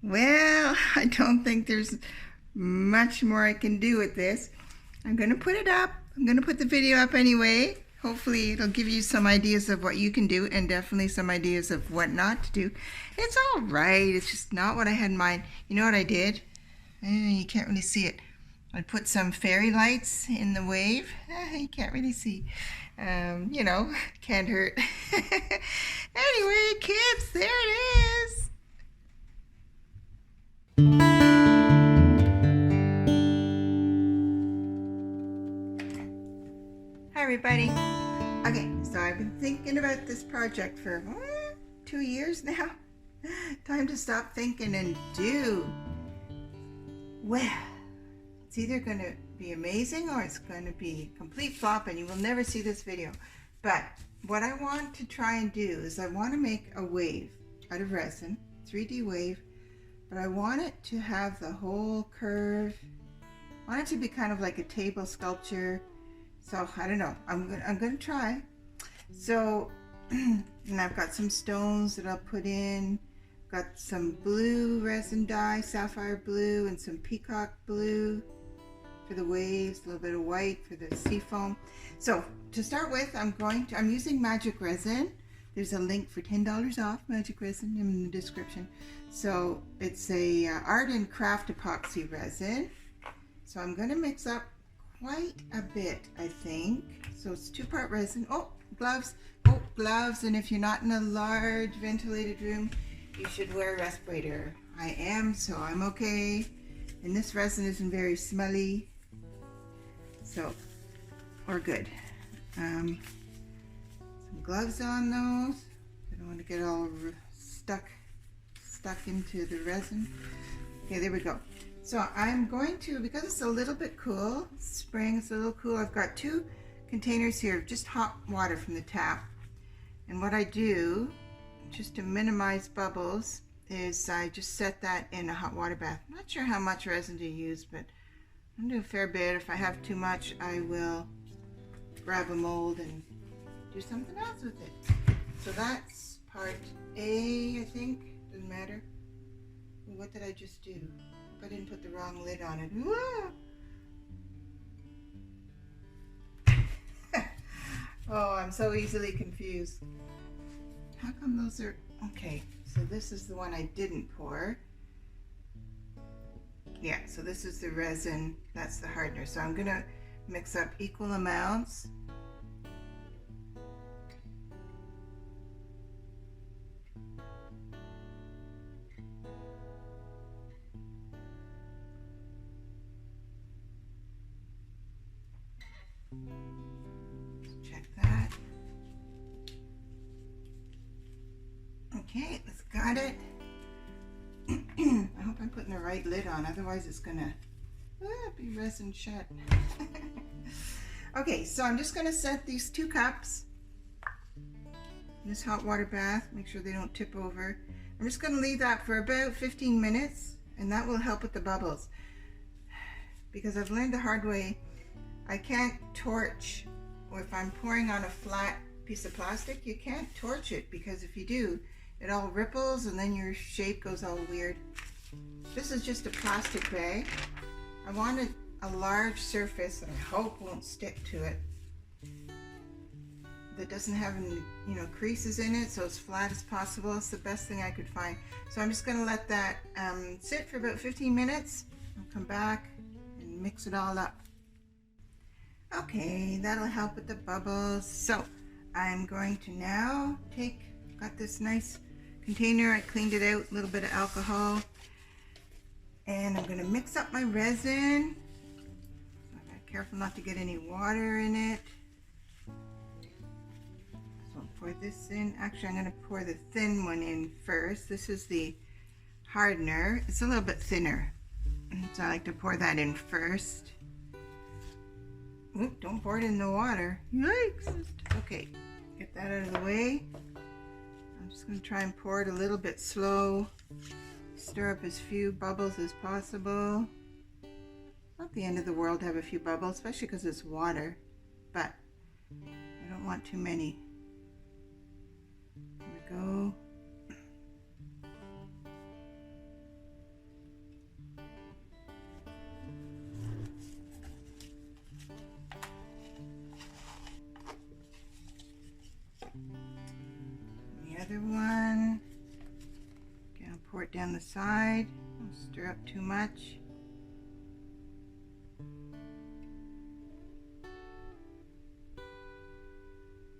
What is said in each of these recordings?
Well, I don't think there's much more I can do with this. I'm going to put it up. I'm going to put the video up anyway. Hopefully it'll give you some ideas of what you can do and definitely some ideas of what not to do. It's all right. It's just not what I had in mind. You know what I did? You can't really see it. I put some fairy lights in the wave. You can't really see. You know, can't hurt. Anyway, kids, there it is. Hi everybody. Okay, so I've been thinking about this project for 2 years now. Time to stop thinking and do. Well, it's either going to be amazing or it's going to be a complete flop and you will never see this video. But what I want to try and do is I want to make a wave out of resin, 3D wave, but I want it to have the whole curve. I want it to be kind of like a table sculpture. So I don't know, I'm gonna try. So, and I've got some stones that I'll put in. Got some blue resin dye, sapphire blue, and some peacock blue for the waves, a little bit of white for the sea foam. So to start with, I'm using Magic Resin. There's a link for $10 off Magic Resin in the description. So it's a art and craft epoxy resin. So I'm gonna mix up quite a bit, I think. So it's 2-part resin. Oh, gloves. Oh, gloves. And if you're not in a large ventilated room, you should wear a respirator. I am, so I'm okay. And this resin isn't very smelly. So we're good. Some gloves on those. I don't want to get all stuck into the resin. Okay, there we go. So I'm going to, because it's a little bit cool, spring, it's a little cool, I've got 2 containers here of just hot water from the tap. And what I do, just to minimize bubbles, is I just set that in a hot water bath. I'm not sure how much resin to use, but I'm doing a fair bit. If I have too much, I will grab a mold and do something else with it. So that's part A, I think. Doesn't matter. What did I just do? I didn't put the wrong lid on it. Oh, I'm so easily confused. How come those are... Okay, so this is the one I didn't pour. Yeah, so this is the resin. That's the hardener. So I'm going to mix up equal amounts. Check that. Okay, let's got it. I hope I'm putting the right lid on, otherwise it's gonna be resin shut. Okay, so I'm just gonna set these 2 cups in this hot water bath. Make sure they don't tip over. I'm just gonna leave that for about 15 minutes, and that will help with the bubbles. Because I've learned the hard way, I can't torch, or if I'm pouring on a flat piece of plastic, you can't torch it, because if you do, it all ripples and then your shape goes all weird. This is just a plastic bag. I wanted a large surface that I hope won't stick to it, that doesn't have any, creases in it, so as flat as possible. It's the best thing I could find. So I'm just going to let that sit for about 15 minutes. I'll come back and mix it all up. Okay, that'll help with the bubbles. So I'm going to now got this nice container. I cleaned it out, a little bit of alcohol, and I'm going to mix up my resin. Careful not to get any water in it. So I'll pour this in. Actually, I'm going to pour the thin one in first. This is the hardener. It's a little bit thinner, so I like to pour that in first. Oop, don't pour it in the water. Yikes. Okay, get that out of the way. I'm just going to try and pour it a little bit slow. Stir up as few bubbles as possible. Not the end of the world to have a few bubbles, especially because it's water, but I don't want too many. There we go. other one. Okay, I'll pour it down the side. Don't stir up too much.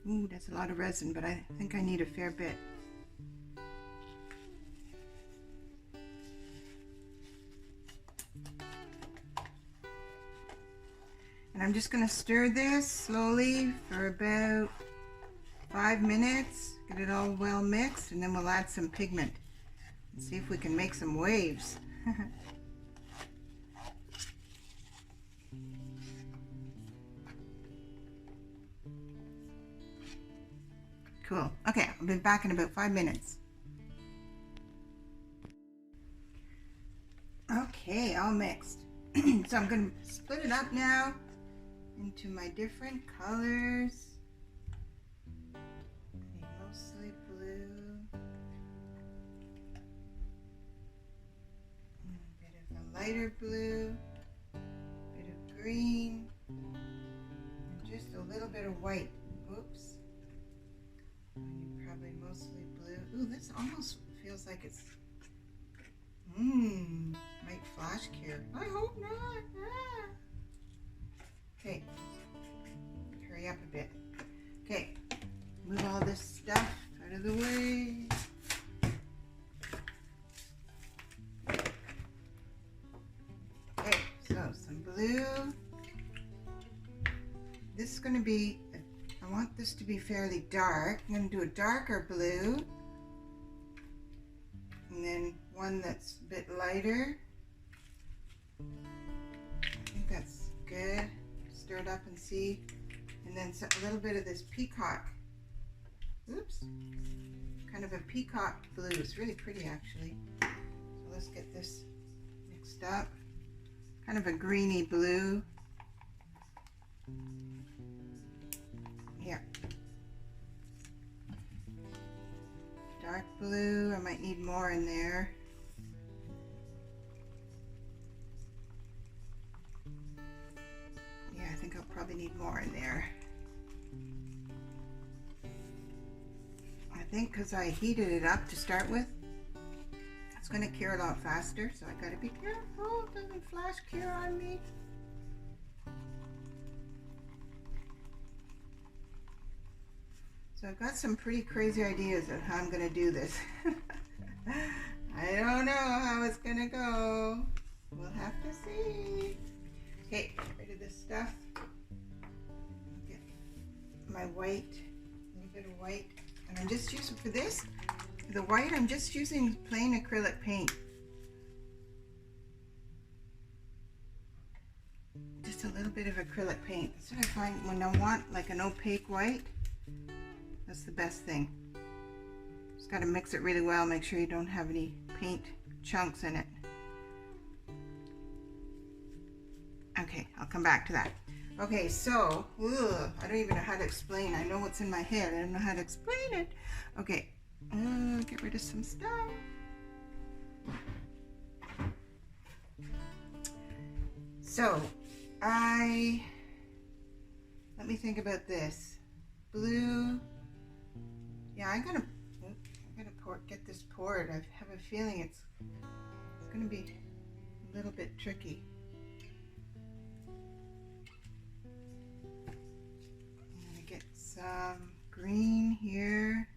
Ooh, that's a lot of resin, but I think I need a fair bit. And I'm just going to stir this slowly for about 5 minutes, get it all well mixed, and then we'll add some pigment and see if we can make some waves. Cool. Okay, I'll be back in about 5 minutes. Okay, all mixed. So I'm going to split it up now into my different colors. Mostly blue. A bit of a lighter blue. A bit of green. And just a little bit of white. Oops. Probably mostly blue. Ooh, this almost feels like it's might flash cure. I hope not. Ah. Okay, hurry up a bit. Okay, move all this stuff out of the way. Okay, so some blue. This is going to be, I want this to be fairly dark. I'm going to do a darker blue. And then one that's a bit lighter. I think that's good. Stir it up and see. And then a little bit of this peacock. Oops. Kind of a peacock blue. It's really pretty actually. So let's get this mixed up. Kind of a greeny blue. Yeah. Dark blue. I might need more in there. Yeah, I think I'll probably need more in there. I think because I heated it up to start with, it's going to cure a lot faster, so I got to be careful it doesn't flash cure on me. So I've got some pretty crazy ideas of how I'm going to do this. I don't know how it's going to go. We'll have to see. Okay, get rid of this stuff. Get my white, a little bit of white. And I'm just using, for this, the white, I'm just using plain acrylic paint. Just a little bit of acrylic paint. That's what I find when I want like an opaque white. That's the best thing. Just got to mix it really well. Make sure you don't have any paint chunks in it. Okay, I'll come back to that. Okay, so, I don't even know how to explain. I know what's in my head. I don't know how to explain it. Okay, get rid of some stuff. So, let me think about this. Blue. Yeah, I'm gonna get this poured. I have a feeling it's gonna be a little bit tricky. I'm gonna get some green here,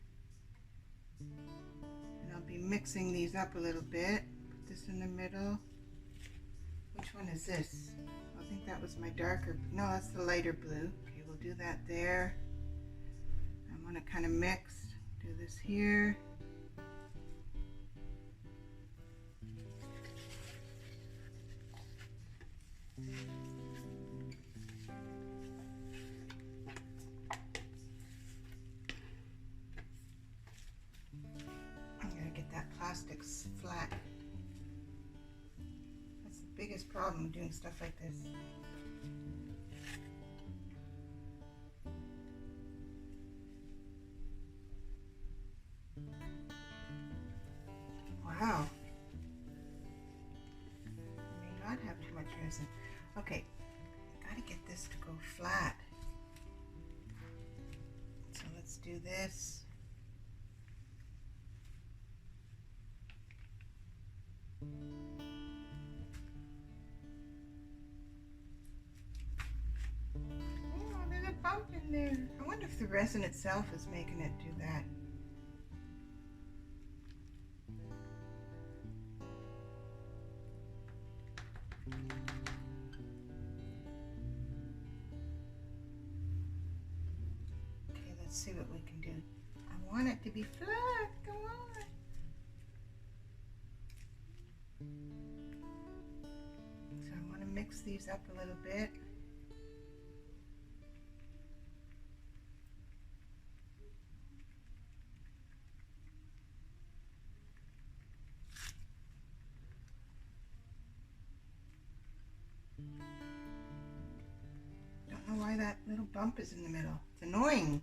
and I'll be mixing these up a little bit. Put this in the middle. Which one is this? I think that was my darker. No, that's the lighter blue. Okay, we'll do that there. I want to kind of mix. Do this here. I'm gonna get that plastic flat. That's the biggest problem doing stuff like this. Wow. I may not have too much resin. Okay, gotta get this to go flat. So let's do this. the resin itself is making it do that. Okay, let's see what we can do. I want it to be flat. Come on. So I want to mix these up a little bit. Don't know why that little bump is in the middle. It's annoying.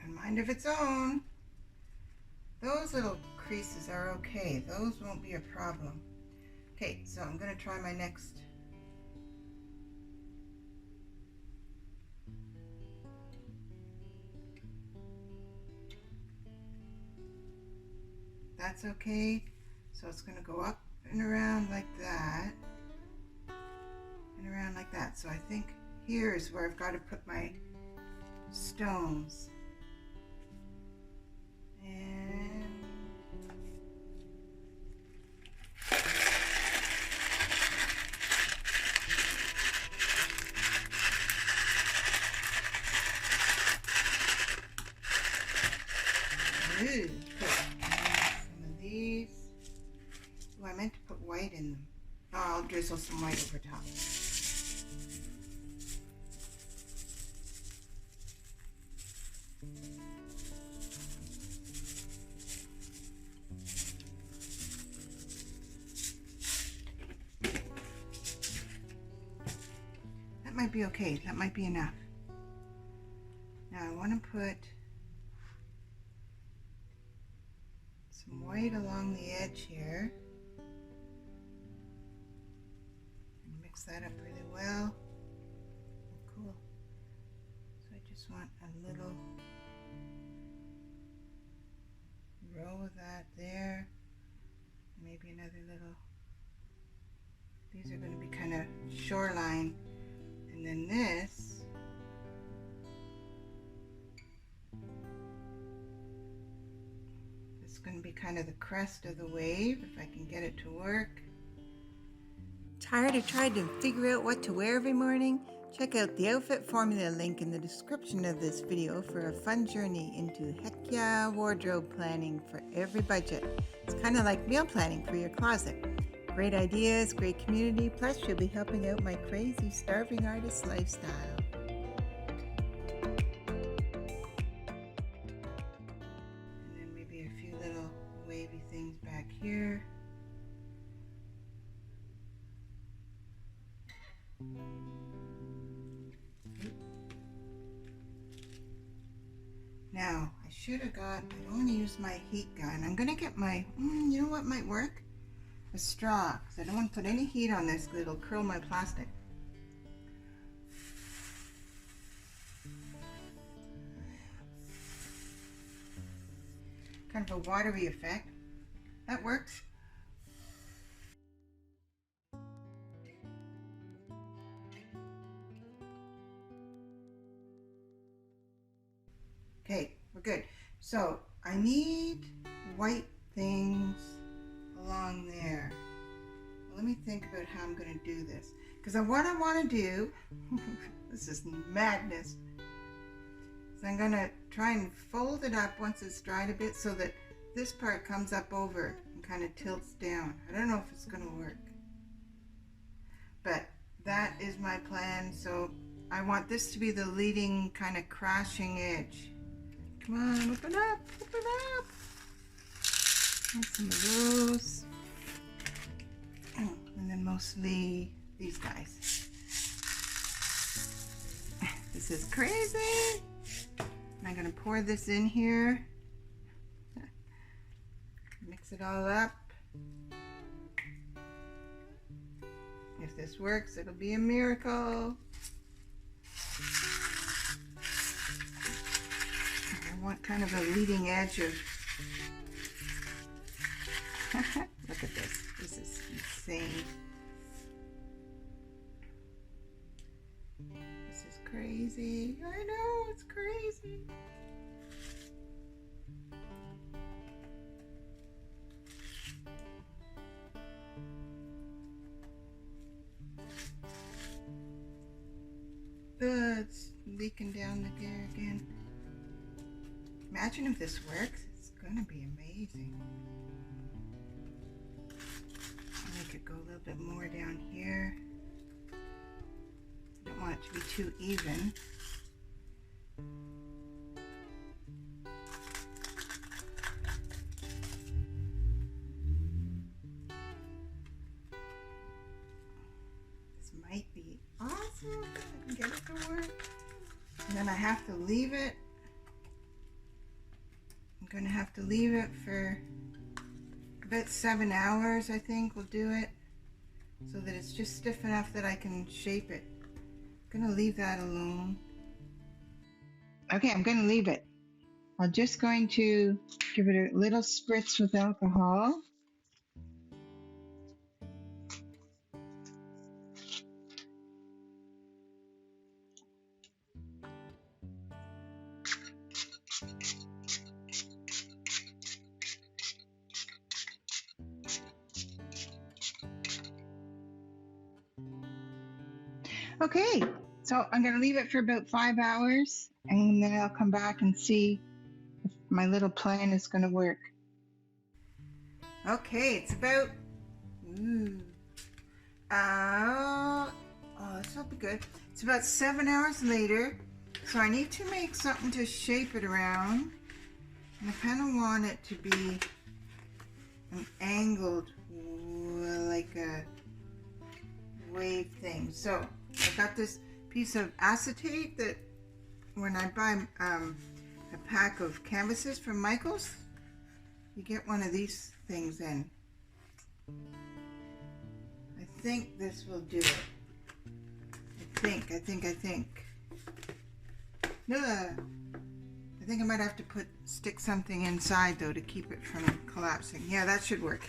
And mind of its own. Those little creases are okay. Those won't be a problem. Okay, so I'm going to try my next. That's okay. So it's going to go up and around like that. And around like that. So I think here is where I've got to put my stones. Ooh, cool. Some of these. Oh, I meant to put white in them. Oh, I'll drizzle some white over top. That might be okay. That might be enough. Now I want to put some white along the edge here and mix that up really well. Oh, cool. So I just want a little row of that there, maybe another little. These are going to be kind of shoreline, and then this going to be kind of the crest of the wave, if I can get it to work. Tired of trying to figure out what to wear every morning? Check out the outfit formula link in the description of this video for a fun journey into heck yeah wardrobe planning for every budget. It's kind of like meal planning for your closet. Great ideas, great community, plus you'll be helping out my crazy starving artist lifestyle. Wavy things back here. Now, I should have got, I don't want to use my heat gun. I'm going to get my, you know what might work? A straw, because I don't want to put any heat on this because it'll curl my plastic. Kind of a watery effect. That works. Okay, we're good. So I need white things along there. Let me think about how I'm going to do this. Because what I want to do, this is madness. So I'm going to try and fold it up once it's dried a bit so that this part comes up over and kind of tilts down. I don't know if it's going to work. But that is my plan. So I want this to be the leading kind of crashing edge. Come on, open up, open up. And some of those. Oh, and then mostly these guys. This is crazy. I'm going to pour this in here, mix it all up. If this works, it'll be a miracle. I want kind of a leading edge of, look at this, this is insane. crazy. I know, it's crazy. It's leaking down the gear again. Imagine if this works. It's gonna be amazing. I'll make it go a little bit more down here. Don't want it to be too even. This might be awesome. I can get it to work. And then I have to leave it. I'm going to have to leave it for about 7 hours, I think will do it, so that it's just stiff enough that I can shape it. I'm going to leave that alone. Okay, I'm going to leave it. I'm just going to give it a little spritz with alcohol. Okay, so I'm going to leave it for about 5 hours, and then I'll come back and see if my little plan is going to work. Okay, it's about, this will be good. It's about 7 hours later, so I need to make something to shape it around, and I kind of want it to be an angled, like a wave thing. So I got this piece of acetate that when I buy a pack of canvases from Michael's, you get one of these things in. I think this will do it. I think. I think I might have to stick something inside though to keep it from collapsing. Yeah, that should work.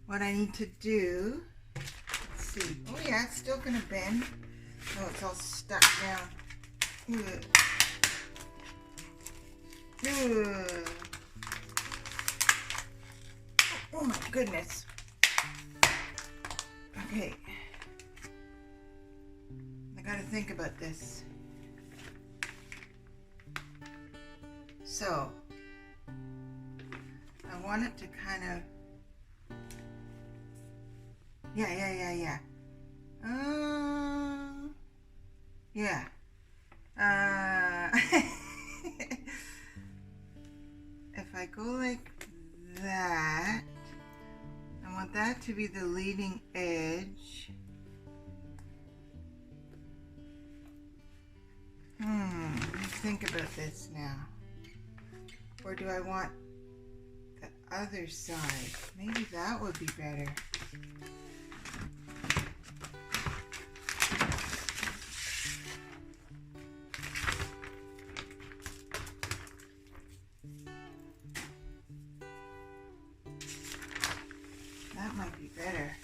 What I need to do, let's see. Oh yeah, it's still gonna bend. Oh, it's all stuck down. Oh my goodness. Okay. I gotta think about this. So, I want it to kind of, yeah. If I go like that, I want that to be the leading edge. Let me think about this now. Or do I want the other side? Maybe that would be better. That might be better.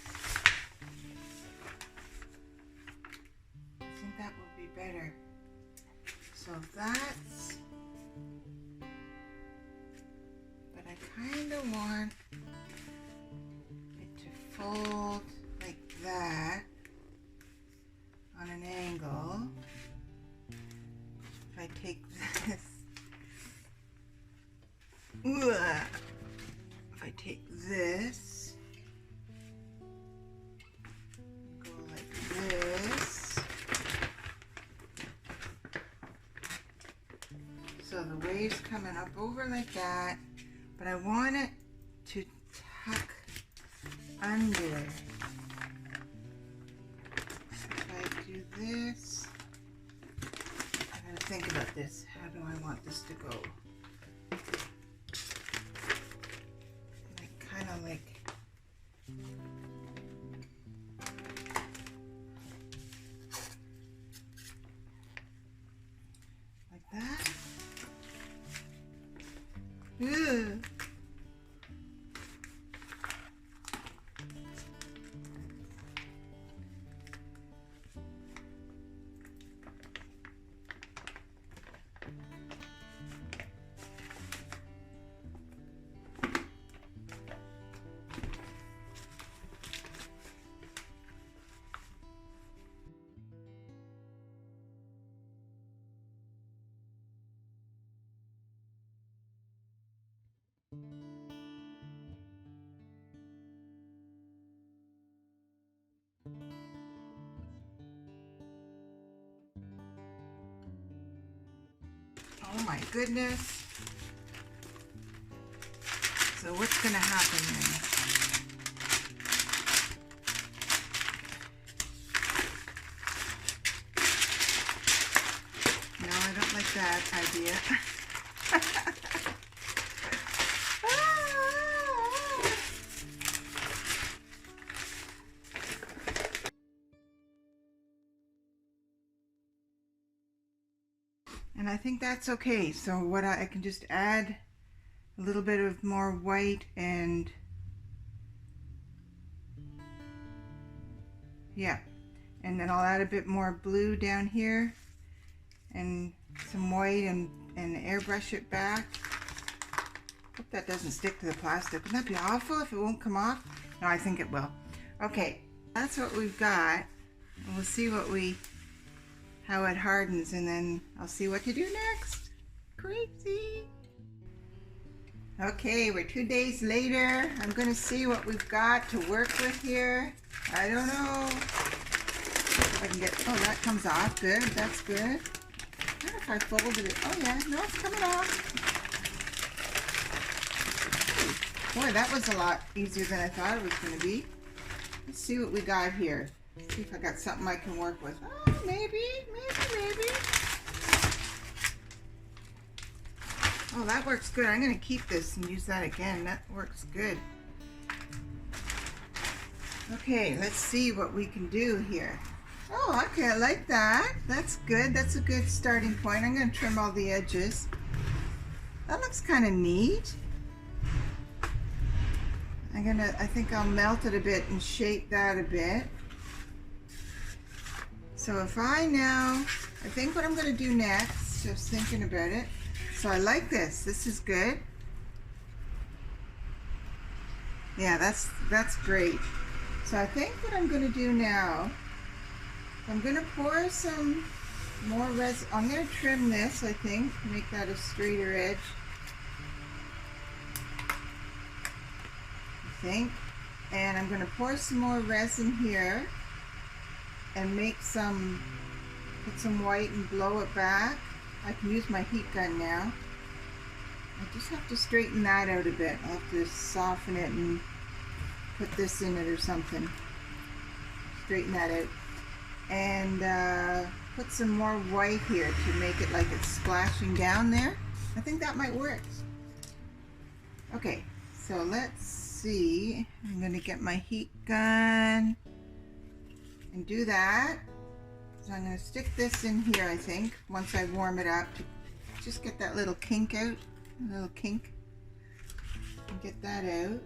I think that would be better. So that's, but I kind of want it to fold like that on an angle. If I take this, if I take this, go like this, so the wave's coming up over like that, but I want it to tuck under. If I do this, I gotta think about this. How do I want this to go? Kind of like that. Ew. goodness. So what's going to happen then? No, I don't like that idea. And I think that's okay. So what I can just add a little bit of more white and yeah, and then I'll add a bit more blue down here and some white and airbrush it back. Hope that doesn't stick to the plastic. Wouldn't that be awful if it won't come off? No, I think it will. Okay, that's what we've got. We'll see how it hardens, and then I'll see what to do next. Crazy. Okay, we're 2 days later. I'm gonna see what we've got to work with here. I don't know if I can get, oh, that comes off. Good, that's good. I don't know if I folded it. Oh yeah, no, it's coming off. Boy, that was a lot easier than I thought it was gonna be. Let's see what we got here. See if I got something I can work with. Oh, maybe. Oh, that works good. I'm going to keep this and use that again. That works good. Okay, let's see what we can do here. Oh, okay, I like that. That's good. That's a good starting point. I'm going to trim all the edges. That looks kind of neat. I think I'll melt it a bit and shape that a bit. So if I think what I'm going to do next, just thinking about it. So I like this. This is good. Yeah, that's great. So I think what I'm going to do now, I'm going to pour some more resin. I'm going to trim this, I think, make that a straighter edge. I think. And I'm going to pour some more resin here and make put some white and blow it back. I can use my heat gun now. I just have to straighten that out a bit. I'll have to soften it and put this in it or something. Straighten that out. And put some more white here to make it like it's splashing down there. I think that might work. Okay, so let's see. I'm going to get my heat gun and do that. So I'm going to stick this in here, I think, once I warm it up to just get that little kink out. A little kink. And get that out.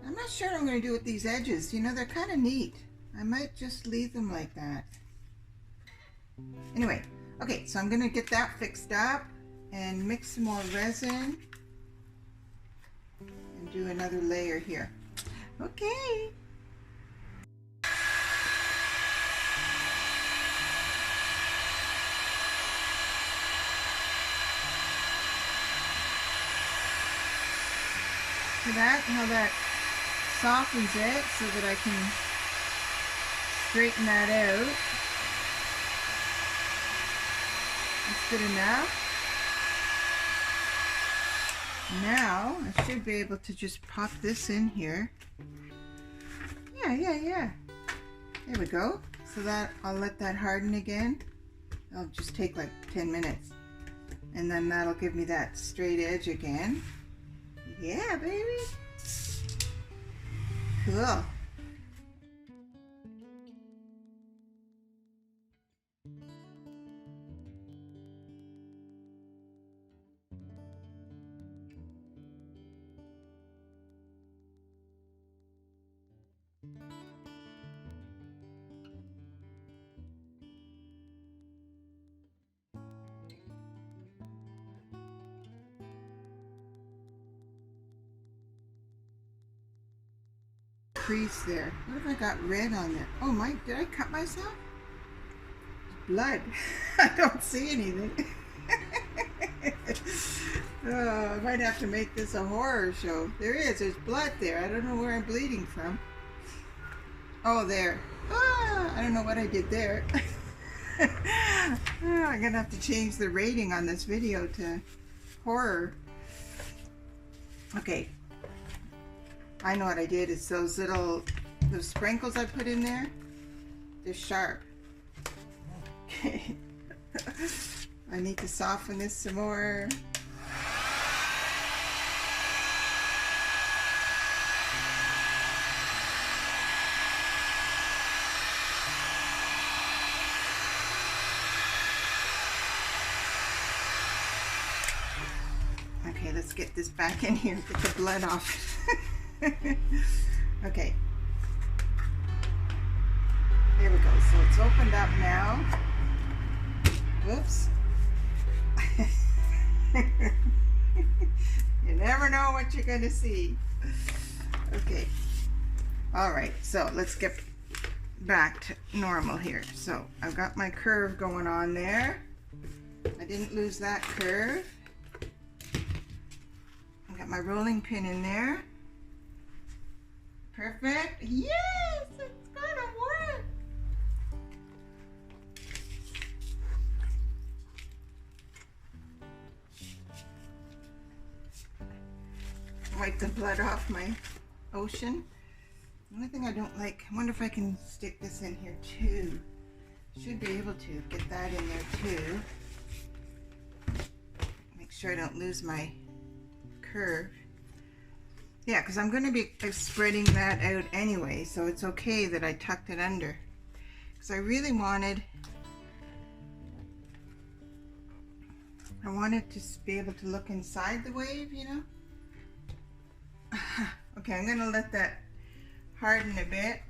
I'm not sure what I'm going to do with these edges. You know, they're kind of neat. I might just leave them like that. Anyway, okay, so I'm going to get that fixed up and mix some more resin and do another layer here. Okay. To that, how that softens it so that I can straighten that out. That's good enough. Now I should be able to just pop this in here. Yeah. There we go. So that I'll let that harden again. It'll just take like 10 minutes. And then that'll give me that straight edge again. Yeah, baby. Cool. Crease there. What have I got red on there? Oh my, did I cut myself? Blood. I don't see anything. Oh, I might have to make this a horror show. There's blood there. I don't know where I'm bleeding from. Oh, there. Ah, I don't know what I did there. I'm gonna have to change the rating on this video to horror. Okay, I know what I did is those sprinkles I put in there, they're sharp. Okay. I need to soften this some more. Okay, let's get this back in here, get the blood off. Okay. There we go. So it's opened up now. Whoops. You never know what you're going to see. Okay. All right. So let's get back to normal here. So I've got my curve going on there. I didn't lose that curve. I've got my rolling pin in there. Perfect. Yes, it's gonna work. Wipe the blood off my ocean. The only thing I don't like, I wonder if I can stick this in here too. Should be able to get that in there too. Make sure I don't lose my curve. Yeah, because I'm going to be spreading that out anyway, so it's okay that I tucked it under. Because I really wanted to be able to look inside the wave, you know? Okay, I'm going to let that harden a bit.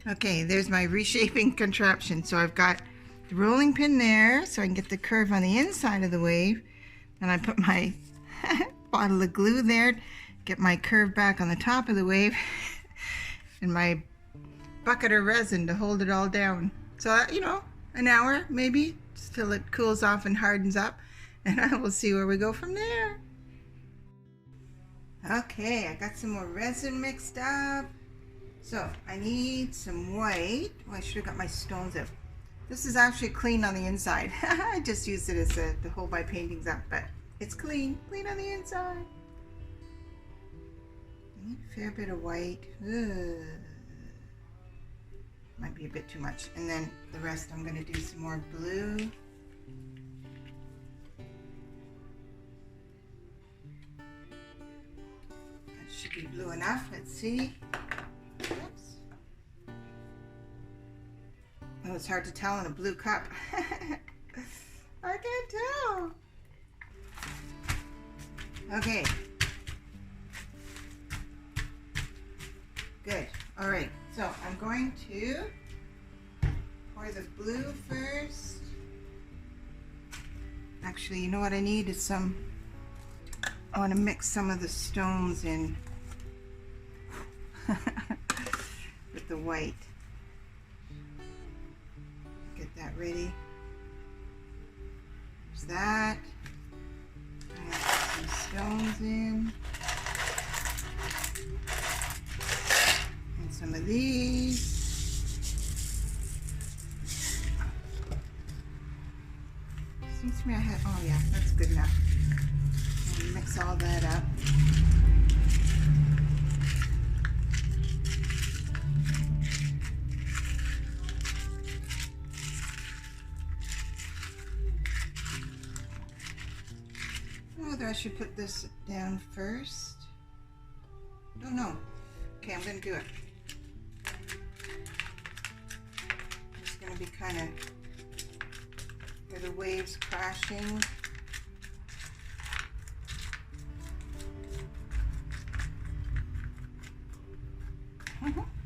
Okay, there's my reshaping contraption. So I've got the rolling pin there so I can get the curve on the inside of the wave. And I put my bottle of glue there, get my curve back on the top of the wave, and my bucket of resin to hold it all down. So, you know, an hour maybe, just till it cools off and hardens up, and I will see where we go from there. Okay, I got some more resin mixed up. So I need some white. Oh, I should have got my stones out. This is actually clean on the inside. I just used it as to hold my paintings up, but it's clean on the inside. I need a fair bit of white. Ugh. Might be a bit too much. And then the rest I'm going to do some more blue. That should be blue enough. Let's see. Oops. Oh, it's hard to tell in a blue cup. I can't tell. Okay. Good. All right. So I'm going to pour the blue first. Actually, you know what I need is I want to mix some of the stones in with the white. Get that ready. There's that. I'm going to put some stones in. And some of these. Seems to me I had, oh yeah, that's good enough. And mix all that up. Whether I should put this down first. Don't know. Okay, I'm going to do it. It's going to be kind of where the waves crashing.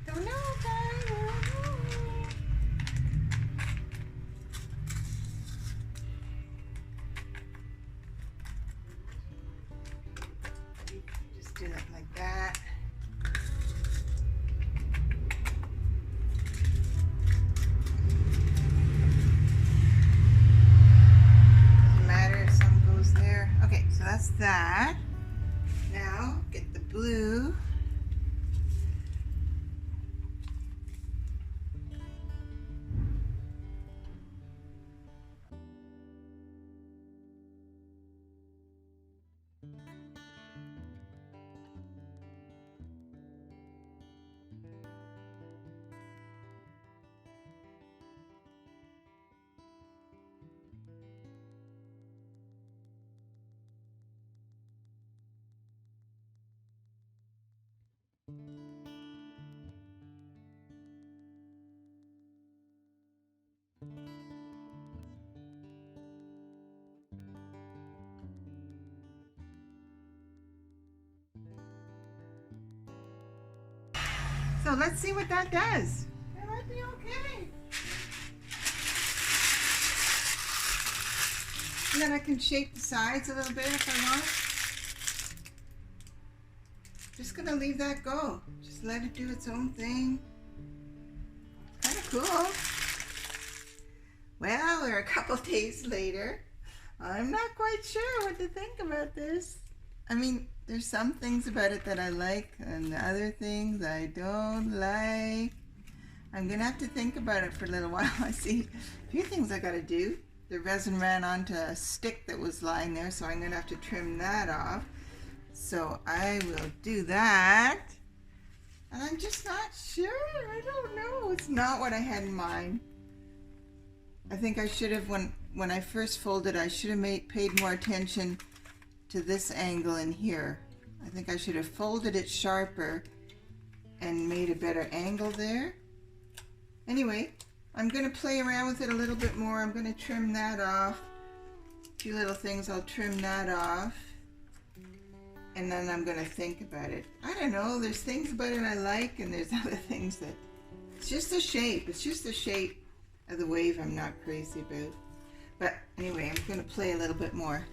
Don't know, guys. Just do that like that. Doesn't matter if some goes there. Okay, so that's that. Now get the blue. So let's see what that does. That might be okay. And then I can shape the sides a little bit if I want. Just gonna leave that go. Just let it do its own thing. Kind of cool. Well, we're a couple days later. I'm not quite sure what to think about this. I mean, there's some things about it that I like and other things I don't like. I'm gonna have to think about it for a little while. I see a few things I gotta do. The resin ran onto a stick that was lying there, so I'm gonna have to trim that off. So I will do that. And I'm just not sure. I don't know. It's not what I had in mind. I think I should have, when I first folded, I should have paid more attention to this angle in here. I think I should have folded it sharper and made a better angle there. Anyway, I'm going to play around with it a little bit more. I'm going to trim that off. A few little things, I'll trim that off. And then I'm going to think about it. I don't know, there's things about it I like and there's other things that... It's just the shape. It's just the shape of the wave I'm not crazy about. But anyway, I'm going to play a little bit more.